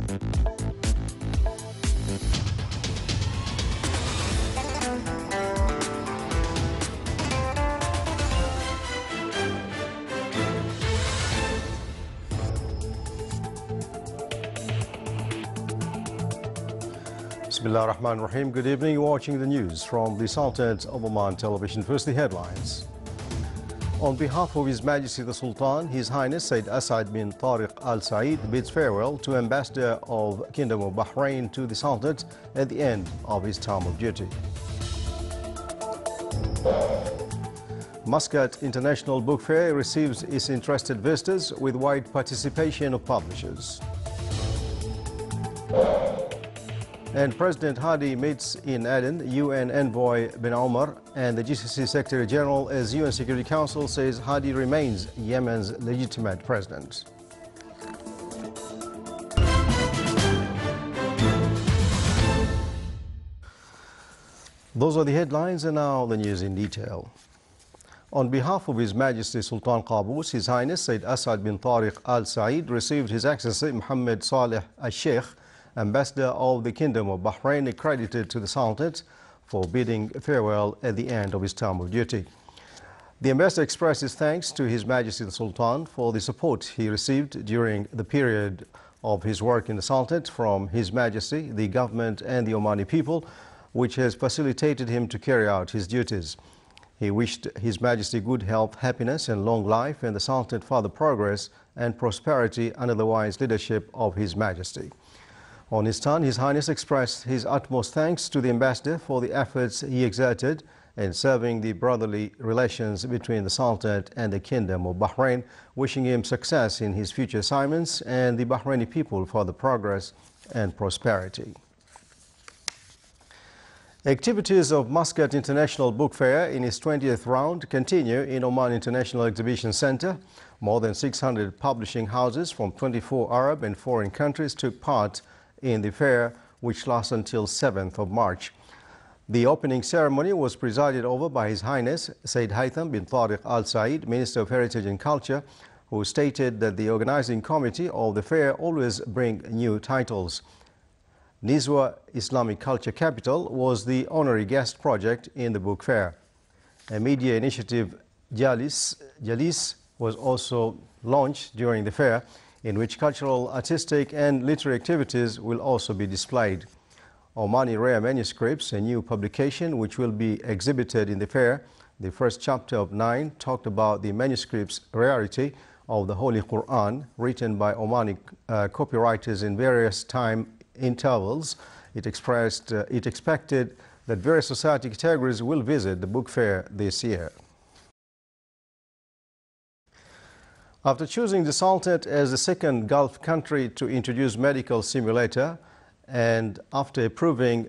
Bismillah ar-Rahman ar-Rahim. Good evening. You're watching the news from the Sultanate of Oman Television. First, the headlines. On behalf of His Majesty the Sultan, His Highness Said Asad bin Tariq Al Said bids farewell to Ambassador of Kingdom of Bahrain to the Sultanate at the end of his term of duty. Muscat International Book Fair receives its interested visitors with wide participation of publishers. And President Hadi meets in Aden UN Envoy bin Omar and the GCC Secretary General as UN Security Council says Hadi remains Yemen's legitimate president. Those are the headlines, and now the news in detail. On behalf of His Majesty Sultan Qaboos, His Highness Said Asad bin Tariq Al Said received His Excellency Mohammed Saleh Al Sheikh, Ambassador of the Kingdom of Bahrain, accredited to the Sultanate, for bidding farewell at the end of his term of duty. The Ambassador expressed his thanks to His Majesty the Sultan for the support he received during the period of his work in the Sultanate from His Majesty, the government and the Omani people, which has facilitated him to carry out his duties. He wished His Majesty good health, happiness and long life, and the Sultanate further progress and prosperity under the wise leadership of His Majesty. On his turn, His Highness expressed his utmost thanks to the Ambassador for the efforts he exerted in serving the brotherly relations between the Sultanate and the Kingdom of Bahrain, wishing him success in his future assignments and the Bahraini people for the progress and prosperity. Activities of Muscat International Book Fair in its 20th round continue in Oman International Exhibition Center. More than 600 publishing houses from 24 Arab and foreign countries took part in the fair, which lasts until 7th of March. The opening ceremony was presided over by His Highness Said Haytham bin Tariq Al Said, Minister of Heritage and Culture, who stated that the organizing committee of the fair always bring new titles. Nizwa Islamic Culture Capital was the honorary guest project in the book fair. A media initiative, Jalis, was also launched during the fair, in which cultural, artistic and literary activities will also be displayed. Omani Rare Manuscripts, a new publication which will be exhibited in the fair, the first chapter of 9 talked about the manuscript's rarity of the Holy Quran, written by Omani copywriters in various time intervals. It expected that various society categories will visit the book fair this year. After choosing the Sultanate as the second Gulf country to introduce medical simulator, and after approving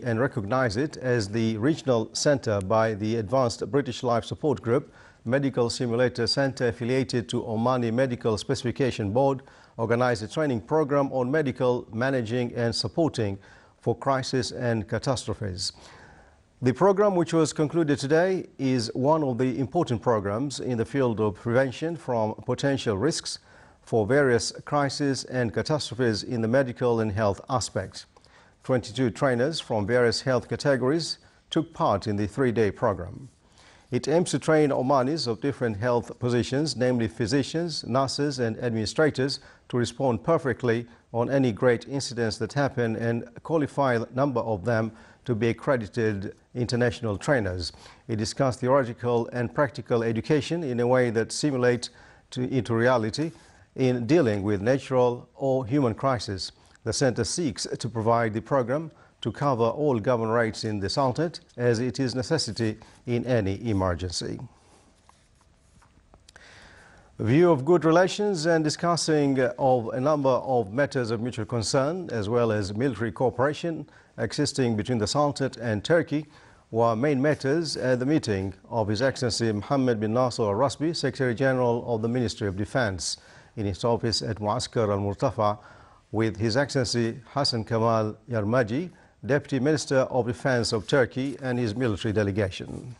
and recognize it as the regional center by the Advanced British Life Support Group, Medical Simulator Center affiliated to Omani Medical Specification Board organized a training program on medical managing and supporting for crisis and catastrophes. The program, which was concluded today, is one of the important programs in the field of prevention from potential risks for various crises and catastrophes in the medical and health aspects. 22 trainers from various health categories took part in the 3-day program. It aims to train Omanis of different health positions, namely physicians, nurses and administrators, to respond perfectly on any great incidents that happen and qualify a number of them to be accredited international trainers. It discussed theoretical and practical education in a way that simulates into reality in dealing with natural or human crisis. The center seeks to provide the program to cover all governorates in the Sultanate, as it is necessity in any emergency. A view of good relations and discussing of a number of matters of mutual concern, as well as military cooperation existing between the Sultanate and Turkey, were main matters at the meeting of His Excellency Mohammed bin Nasser al-Rasbi, Secretary General of the Ministry of Defense, in his office at Muaskar al-Murtafa, with His Excellency Hassan Kamal Yarmaji, Deputy Minister of Defense of Turkey, and his military delegation.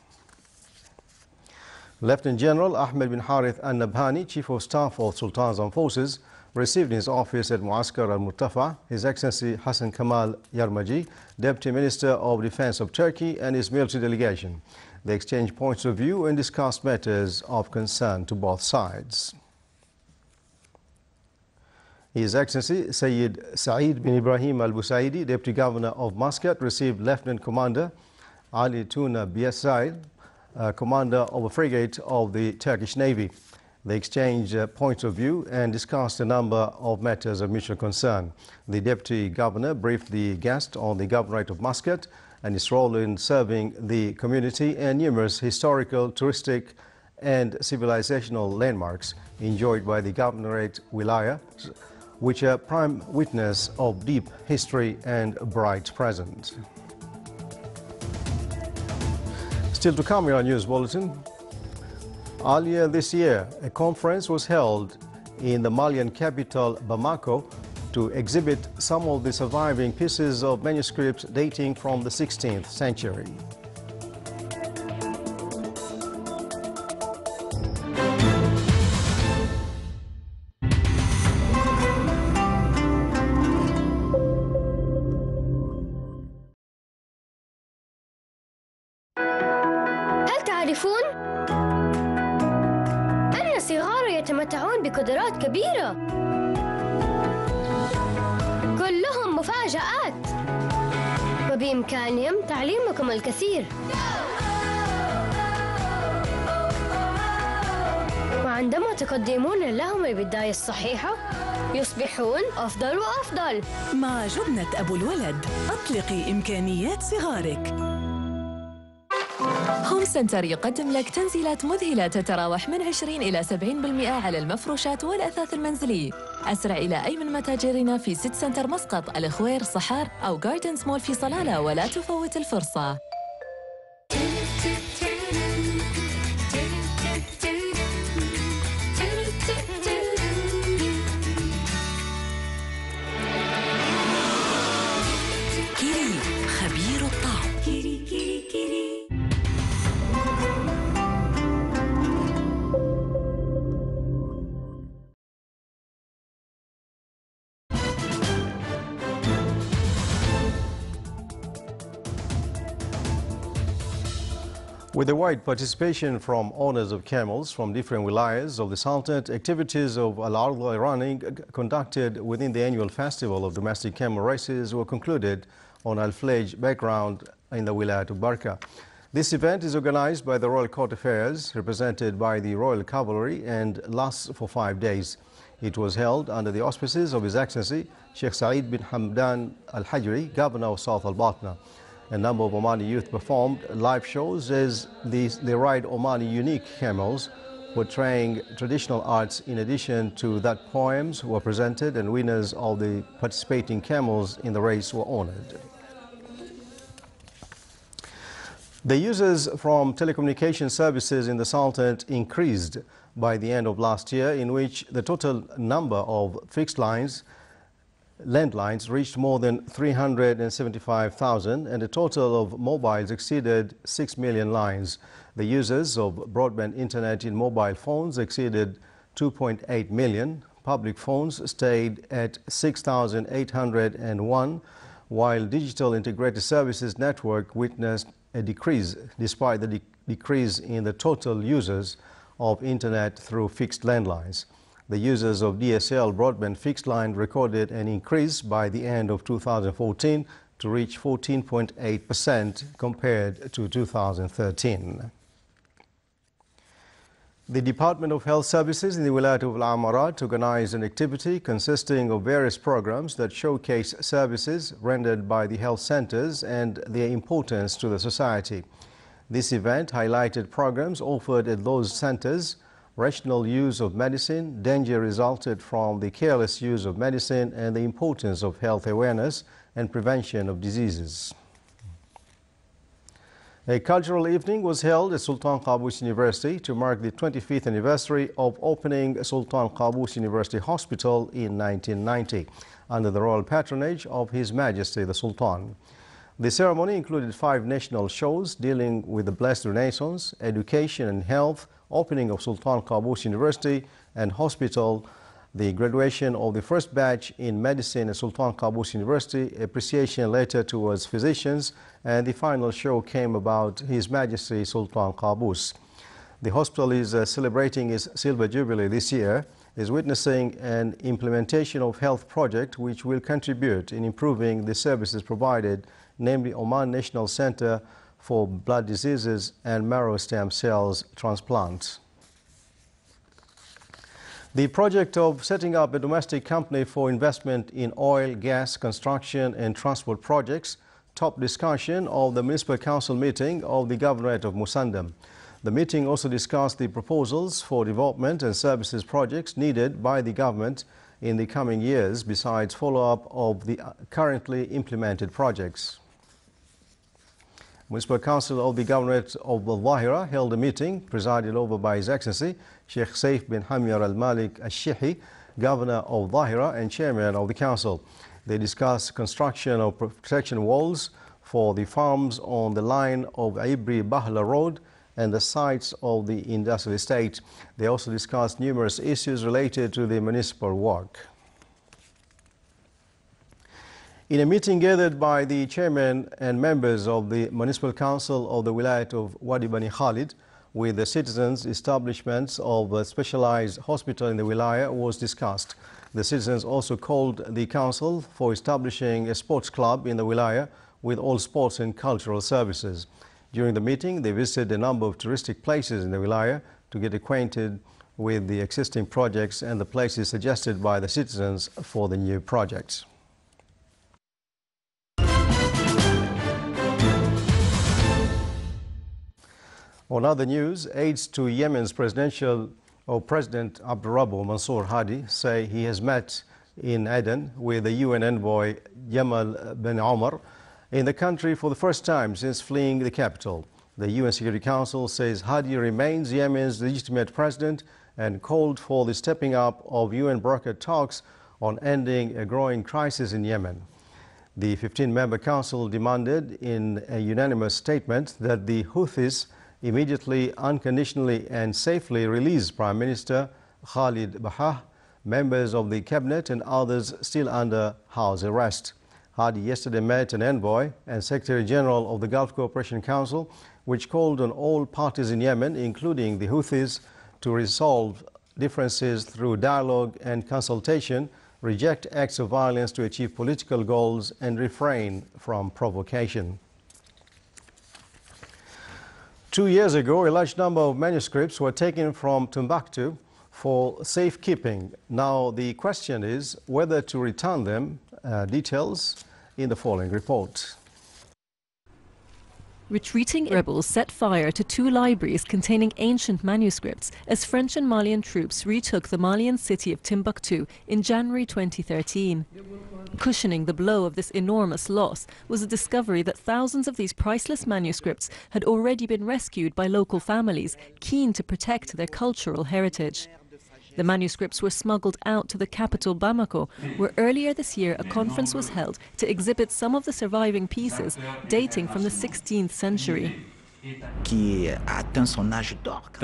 Lieutenant General Ahmed bin Harith al-Nabhani, Chief of Staff of Sultan's Armed Forces, received in his office at Muaskar al-Murtafa His Excellency Hassan Kamal Yarmaji, Deputy Minister of Defense of Turkey, and his military delegation. They exchanged points of view and discussed matters of concern to both sides. His Excellency Sayyid Saeed bin Ibrahim al-Busaidi, Deputy Governor of Muscat, received Lieutenant Commander Ali Tuna Biasail, Commander of a frigate of the Turkish Navy. They exchanged points of view and discussed a number of matters of mutual concern. The Deputy Governor briefed the guest on the Governorate of Muscat and its role in serving the community and numerous historical, touristic and civilizational landmarks enjoyed by the Governorate Wilaya, which are prime witness of deep history and bright present. Still to come in our news bulletin. Earlier this year, a conference was held in the Malian capital Bamako to exhibit some of the surviving pieces of manuscripts dating from the 16th century. تعرفون أن الصغار يتمتعون بقدرات كبيرة، كلهم مفاجآت، وبإمكانهم تعليمكم الكثير، وعندما تقدمون لهم البداية الصحيحة يصبحون أفضل وأفضل. مع جبنة أبو الولد أطلقي إمكانيات صغارك. هوم سنتر يقدم لك تنزيلات مذهلة تتراوح من 20 إلى 70% على المفروشات والأثاث المنزلي. أسرع إلى أي من متاجرنا في سيتي سنتر مسقط، الخوير، صحار أو جاردنز مول في صلالة، ولا تفوت الفرصة. كيري خبير الطعم. كيري كيري كيري. With a wide participation from owners of camels from different wilayas of the Sultanate, activities of Al-Ardha running conducted within the annual festival of domestic camel races were concluded on Al-Flaj background in the Wilayat of Barka. This event is organized by the Royal Court Affairs, represented by the Royal Cavalry, and lasts for 5 days. It was held under the auspices of His Excellency Sheikh Saeed bin Hamdan Al-Hajri, Governor of South Al-Batna. A number of Omani youth performed live shows as they ride Omani unique camels, portraying traditional arts. In addition to that, poems were presented and winners of the participating camels in the race were honored. The users from telecommunication services in the Sultanate increased by the end of last year, in which the total number of fixed landlines reached more than 375,000, and the total of mobiles exceeded 6 million lines. The users of broadband internet in mobile phones exceeded 2.8 million. Public phones stayed at 6,801, while digital integrated services network witnessed a decrease despite the decrease in the total users of internet through fixed landlines. The users of DSL broadband fixed line recorded an increase by the end of 2014 to reach 14.8% compared to 2013. The Department of Health Services in the Wilayat of Al-Amarat organized an activity consisting of various programs that showcase services rendered by the health centers and their importance to the society. This event highlighted programs offered at those centers: rational use of medicine, danger resulted from the careless use of medicine, and the importance of health awareness and prevention of diseases. A cultural evening was held at Sultan Qaboos University to mark the 25th anniversary of opening Sultan Qaboos University Hospital in 1990 under the royal patronage of His Majesty the Sultan. The ceremony included 5 national shows dealing with the Blessed Renaissance, education and health, opening of Sultan Qaboos University and hospital, the graduation of the first batch in medicine at Sultan Qaboos University, appreciation letter towards physicians, and the final show came about His Majesty Sultan Qaboos. The hospital is celebrating its silver jubilee this year, is witnessing an implementation of health project which will contribute in improving the services provided, namely Oman National Center for Blood Diseases and Marrow Stem Cells Transplant. The project of setting up a domestic company for investment in oil, gas, construction and transport projects topped discussion of the Municipal Council meeting of the Governorate of Musandam. The meeting also discussed the proposals for development and services projects needed by the government in the coming years, besides follow-up of the currently implemented projects. Municipal Council of the Governorate of Al-Zahira held a meeting presided over by His Excellency Sheikh Saif bin Hamyar al-Malik al-Shihi, Governor of Zahira and Chairman of the Council. They discussed construction of protection walls for the farms on the line of Ibri-Bahla Road and the sites of the industrial estate. They also discussed numerous issues related to the municipal work. In a meeting gathered by the chairman and members of the Municipal Council of the Wilayat of Wadi Bani Khalid with the citizens, establishments of a specialized hospital in the Wilaya was discussed. The citizens also called the council for establishing a sports club in the Wilaya with all sports and cultural services. During the meeting, they visited a number of touristic places in the Wilaya to get acquainted with the existing projects and the places suggested by the citizens for the new projects. On other news, aides to Yemen's President Abdurrabbu Mansour Hadi say he has met in Aden with the UN envoy Jamal bin Omar in the country for the first time since fleeing the capital. The UN Security Council says Hadi remains Yemen's legitimate president and called for the stepping up of UN-brokered talks on ending a growing crisis in Yemen. The 15-member council demanded in a unanimous statement that the Houthis immediately, unconditionally and safely release Prime Minister Khalid Bahah, members of the cabinet and others still under house arrest. Hadi yesterday met an envoy and Secretary General of the Gulf Cooperation Council, which called on all parties in Yemen, including the Houthis, to resolve differences through dialogue and consultation, reject acts of violence to achieve political goals and refrain from provocation. 2 years ago, a large number of manuscripts were taken from Timbuktu for safekeeping. Now the question is whether to return them. Details in the following report. Retreating rebels set fire to 2 libraries containing ancient manuscripts as French and Malian troops retook the Malian city of Timbuktu in January 2013. Cushioning the blow of this enormous loss was the discovery that thousands of these priceless manuscripts had already been rescued by local families keen to protect their cultural heritage. The manuscripts were smuggled out to the capital Bamako, where earlier this year a conference was held to exhibit some of the surviving pieces dating from the 16th century. They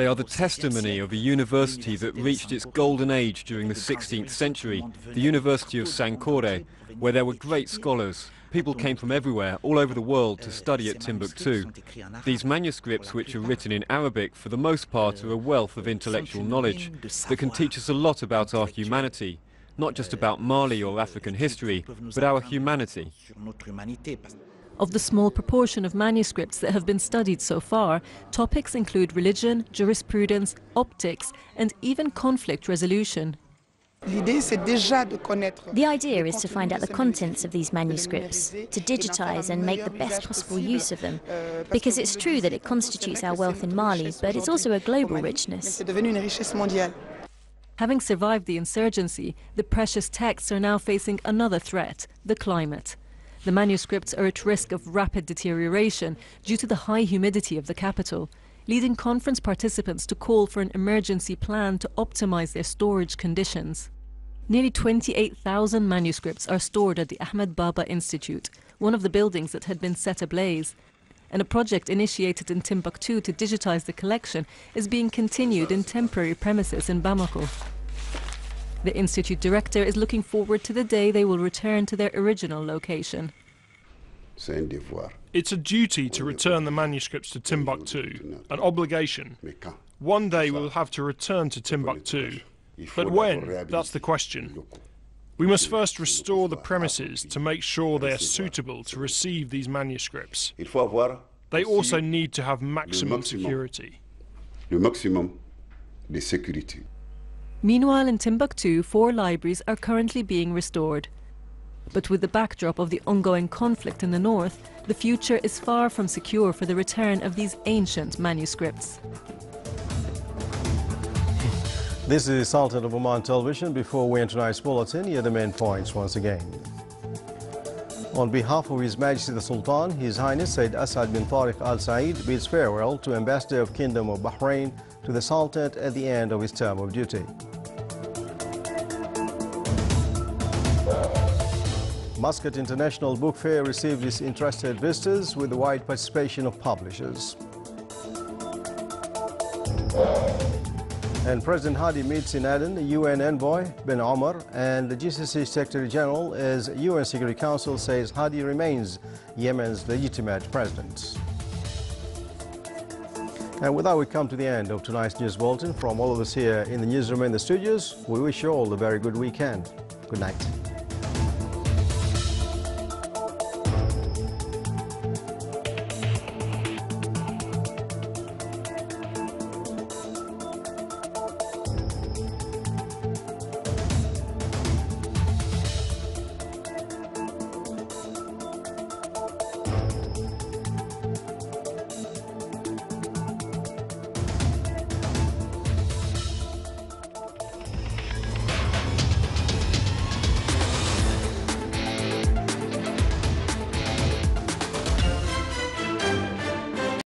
are the testimony of a university that reached its golden age during the 16th century, the University of Sankore, where there were great scholars. People came from everywhere, all over the world, to study at Timbuktu. These manuscripts, which are written in Arabic, for the most part are a wealth of intellectual knowledge that can teach us a lot about our humanity, not just about Mali or African history, but our humanity. Of the small proportion of manuscripts that have been studied so far, topics include religion, jurisprudence, optics, and even conflict resolution. The idea is to find out the contents of these manuscripts, to digitize and make the best possible use of them, because it's true that it constitutes our wealth in Mali, but it's also a global richness. Having survived the insurgency, the precious texts are now facing another threat, the climate. The manuscripts are at risk of rapid deterioration due to the high humidity of the capital, leading conference participants to call for an emergency plan to optimize their storage conditions. Nearly 28,000 manuscripts are stored at the Ahmed Baba Institute, one of the buildings that had been set ablaze. And a project initiated in Timbuktu to digitize the collection is being continued in temporary premises in Bamako. The Institute director is looking forward to the day they will return to their original location. It's a duty to return the manuscripts to Timbuktu, an obligation. One day we will have to return to Timbuktu. But when? That's the question. We must first restore the premises to make sure they are suitable to receive these manuscripts. They also need to have maximum security. Meanwhile, in Timbuktu, 4 libraries are currently being restored. But with the backdrop of the ongoing conflict in the north, the future is far from secure for the return of these ancient manuscripts. This is Sultan of Oman Television. Before we end tonight's bulletin, here are the main points once again. On behalf of His Majesty the Sultan, His Highness Sayyid Asad bin Tariq Al Said bids farewell to Ambassador of Kingdom of Bahrain to the Sultanate at the end of his term of duty. Muscat International Book Fair received its interested visitors with the wide participation of publishers. And President Hadi meets in Aden the UN envoy bin Omar and the GCC Secretary General as UN Security Council says Hadi remains Yemen's legitimate president. And with that, we come to the end of tonight's news bulletin. From all of us here in the newsroom and the studios, we wish you all a very good weekend. Good night.